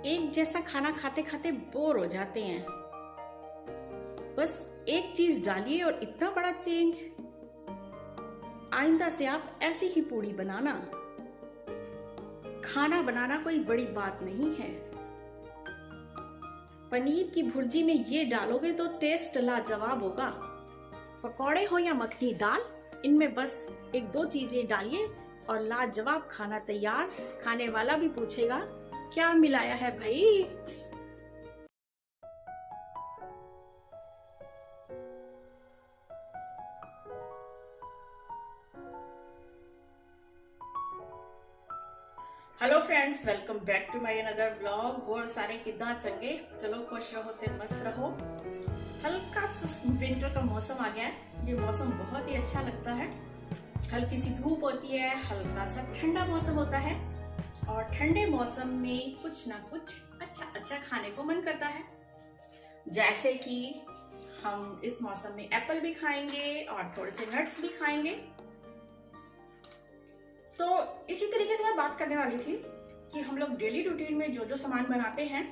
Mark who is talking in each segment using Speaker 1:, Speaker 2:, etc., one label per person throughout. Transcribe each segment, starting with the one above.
Speaker 1: एक जैसा खाना खाते खाते बोर हो जाते हैं। बस एक चीज डालिए और इतना बड़ा चेंज। आइंदा से आप ऐसी ही पूड़ी बनाना। खाना बनाना कोई बड़ी बात नहीं है। पनीर की भुर्जी में ये डालोगे तो टेस्ट लाजवाब होगा। पकौड़े हो या मखनी दाल, इनमें बस एक दो चीजें डालिए और लाजवाब खाना तैयार। खाने वाला भी पूछेगा क्या मिलाया है भाई। Hello friends, welcome back to my another vlog. ਹੋਰ ਸਾਰੇ किद्दां चंगे? चलो खुश रहो ते मस्त रहो। हल्का सा विंटर का मौसम आ गया है। ये मौसम बहुत ही अच्छा लगता है। हल्की सी धूप होती है, हल्का सा ठंडा मौसम होता है और ठंडे मौसम में कुछ ना कुछ अच्छा अच्छा खाने को मन करता है। जैसे कि हम इस मौसम में एप्पल भी खाएंगे और थोड़े से नट्स भी खाएंगे। तो इसी तरीके से मैं बात करने वाली थी कि हम लोग डेली रूटीन में जो जो सामान बनाते हैं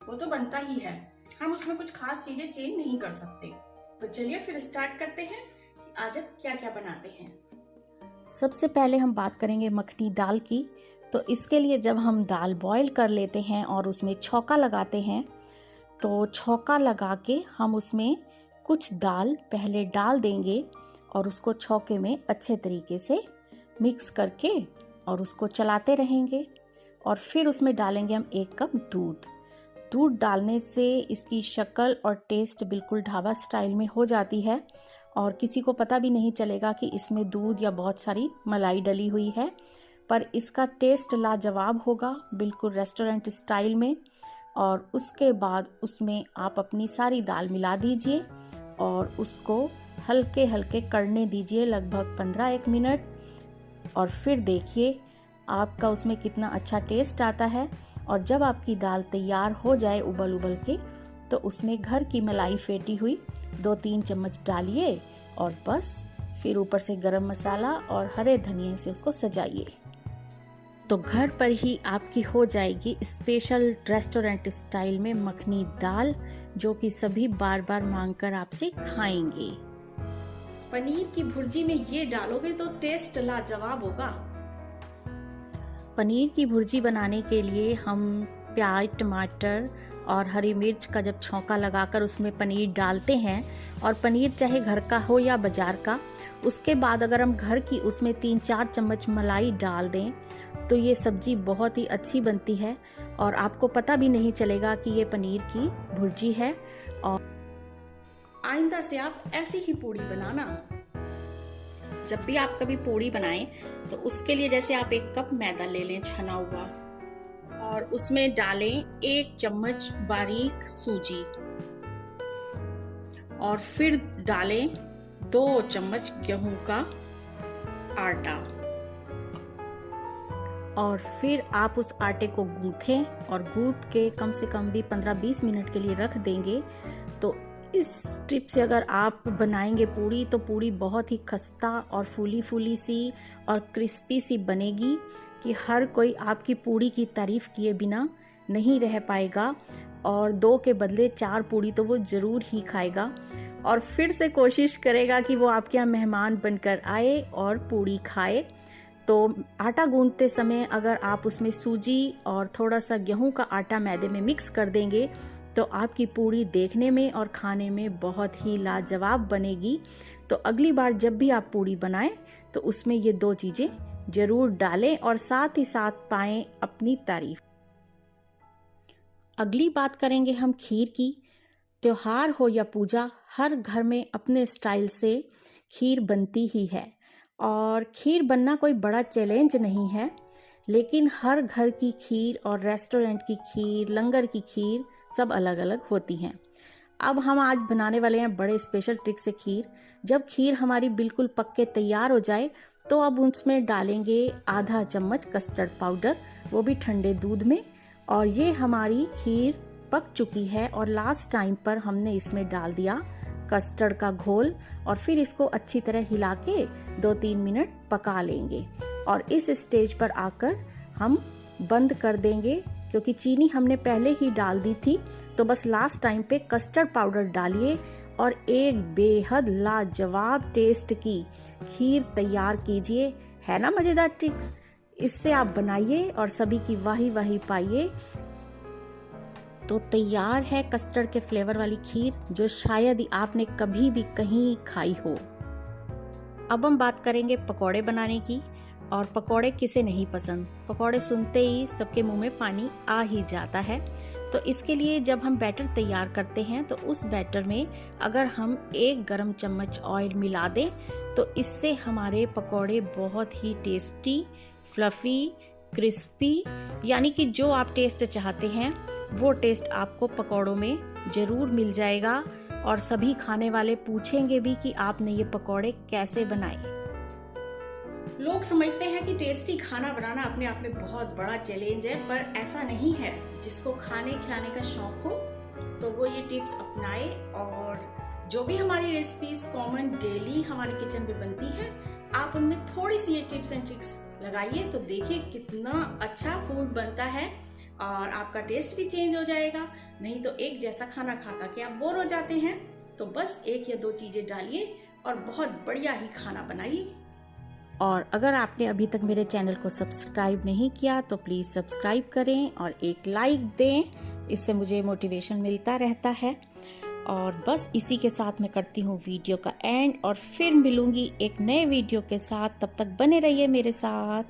Speaker 1: वो तो बनता ही है। हम उसमें कुछ खास चीजें चेंज नहीं कर सकते। तो चलिए फिर स्टार्ट करते हैं कि आज अब क्या क्या बनाते हैं। सबसे पहले हम बात करेंगे मखनी दाल की। तो इसके लिए जब हम दाल बॉईल कर लेते हैं और उसमें छौंका लगाते हैं, तो छौंका लगा के हम उसमें कुछ दाल पहले डाल देंगे और उसको छौंके में अच्छे तरीके से मिक्स करके और उसको चलाते रहेंगे। और फिर उसमें डालेंगे हम 1 कप दूध। दूध डालने से इसकी शक्ल और टेस्ट बिल्कुल ढाबा स्टाइल में हो जाती है और किसी को पता भी नहीं चलेगा कि इसमें दूध या बहुत सारी मलाई डली हुई है, पर इसका टेस्ट लाजवाब होगा, बिल्कुल रेस्टोरेंट स्टाइल में। और उसके बाद उसमें आप अपनी सारी दाल मिला दीजिए और उसको हल्के हल्के कढ़ने दीजिए लगभग 15-1 मिनट। और फिर देखिए आपका उसमें कितना अच्छा टेस्ट आता है। और जब आपकी दाल तैयार हो जाए उबल उबल के, तो उसमें घर की मलाई फेंटी हुई 2-3 चम्मच डालिए और बस फिर ऊपर से गरम मसाला और हरे धनिए से उसको सजाइए। तो घर पर ही आपकी हो जाएगी स्पेशल रेस्टोरेंट स्टाइल में मखनी दाल, जो कि सभी बार बार मांगकर आपसे खाएंगे। पनीर की भुर्जी में ये डालोगे तो टेस्ट लाजवाब होगा। पनीर की भुर्जी बनाने के लिए हम प्याज, टमाटर और हरी मिर्च का जब छौंका लगाकर उसमें पनीर डालते हैं, और पनीर चाहे घर का हो या बाजार का, उसके बाद अगर हम घर की उसमें 3-4 चम्मच मलाई डाल दें तो ये सब्जी बहुत ही अच्छी बनती है और आपको पता भी नहीं चलेगा कि ये पनीर की भुर्जी है। और आइंदा से आप ऐसी ही पूड़ी बनाना। जब भी आप कभी पूड़ी बनाएं तो उसके लिए जैसे आप 1 कप मैदा ले लें छना हुआ और उसमें डालें 1 चम्मच बारीक सूजी और फिर डालें 2 चम्मच गेहूं का आटा और फिर आप उस आटे को गूंथें और गूंथ के कम से कम भी 15-20 मिनट के लिए रख देंगे। तो इस टिप से अगर आप बनाएंगे पूड़ी, तो पूड़ी बहुत ही खस्ता और फूली फूली सी और क्रिस्पी सी बनेगी कि हर कोई आपकी पूड़ी की तारीफ़ किए बिना नहीं रह पाएगा और 2 के बदले 4 पूड़ी तो वो ज़रूर ही खाएगा और फिर से कोशिश करेगा कि वो आपके यहाँ मेहमान बनकर आए और पूड़ी खाए। तो आटा गूंथते समय अगर आप उसमें सूजी और थोड़ा सा गेहूं का आटा मैदे में मिक्स कर देंगे तो आपकी पूड़ी देखने में और खाने में बहुत ही लाजवाब बनेगी। तो अगली बार जब भी आप पूड़ी बनाएं तो उसमें ये 2 चीज़ें ज़रूर डालें और साथ ही साथ पाएं अपनी तारीफ। अगली बात करेंगे हम खीर की। त्योहार हो या पूजा, हर घर में अपने स्टाइल से खीर बनती ही है और खीर बनना कोई बड़ा चैलेंज नहीं है, लेकिन हर घर की खीर और रेस्टोरेंट की खीर, लंगर की खीर सब अलग अलग होती हैं। अब हम आज बनाने वाले हैं बड़े स्पेशल ट्रिक से खीर। जब खीर हमारी बिल्कुल पक के तैयार हो जाए तो अब उसमें डालेंगे आधा चम्मच कस्टर्ड पाउडर, वो भी ठंडे दूध में। और ये हमारी खीर पक चुकी है और लास्ट टाइम पर हमने इसमें डाल दिया कस्टर्ड का घोल और फिर इसको अच्छी तरह हिला के 2-3 मिनट पका लेंगे। और इस स्टेज पर आकर हम बंद कर देंगे क्योंकि चीनी हमने पहले ही डाल दी थी। तो बस लास्ट टाइम पे कस्टर्ड पाउडर डालिए और एक बेहद लाजवाब टेस्ट की खीर तैयार कीजिए। है ना मज़ेदार ट्रिक्स? इससे आप बनाइए और सभी की वाही वाही पाइए। तो तैयार है कस्टर्ड के फ्लेवर वाली खीर, जो शायद ही आपने कभी भी कहीं खाई हो। अब हम बात करेंगे पकौड़े बनाने की। और पकौड़े किसे नहीं पसंद? पकौड़े सुनते ही सबके मुंह में पानी आ ही जाता है। तो इसके लिए जब हम बैटर तैयार करते हैं तो उस बैटर में अगर हम 1 गरम चम्मच ऑयल मिला दें तो इससे हमारे पकौड़े बहुत ही टेस्टी, फ्लफी, क्रिस्पी, यानी कि जो आप टेस्ट चाहते हैं वो टेस्ट आपको पकौड़ों में ज़रूर मिल जाएगा। और सभी खाने वाले पूछेंगे भी कि आपने ये पकौड़े कैसे बनाए। लोग समझते हैं कि टेस्टी खाना बनाना अपने आप में बहुत बड़ा चैलेंज है, पर ऐसा नहीं है। जिसको खाने खिलाने का शौक हो तो वो ये टिप्स अपनाए और जो भी हमारी रेसिपीज कॉमन डेली हमारे किचन में बनती है, आप उनमें थोड़ी सी ये टिप्स एंड ट्रिक्स लगाइए तो देखिए कितना अच्छा फूड बनता है और आपका टेस्ट भी चेंज हो जाएगा। नहीं तो एक जैसा खाना खा के आप बोर हो जाते हैं। तो बस 1 या 2 चीजें डालिए और बहुत बढ़िया ही खाना बनाइए। और अगर आपने अभी तक मेरे चैनल को सब्सक्राइब नहीं किया तो प्लीज़ सब्सक्राइब करें और एक लाइक दें, इससे मुझे मोटिवेशन मिलता रहता है। और बस इसी के साथ मैं करती हूँ वीडियो का एंड और फिर मिलूंगी एक नए वीडियो के साथ। तब तक बने रहिए मेरे साथ।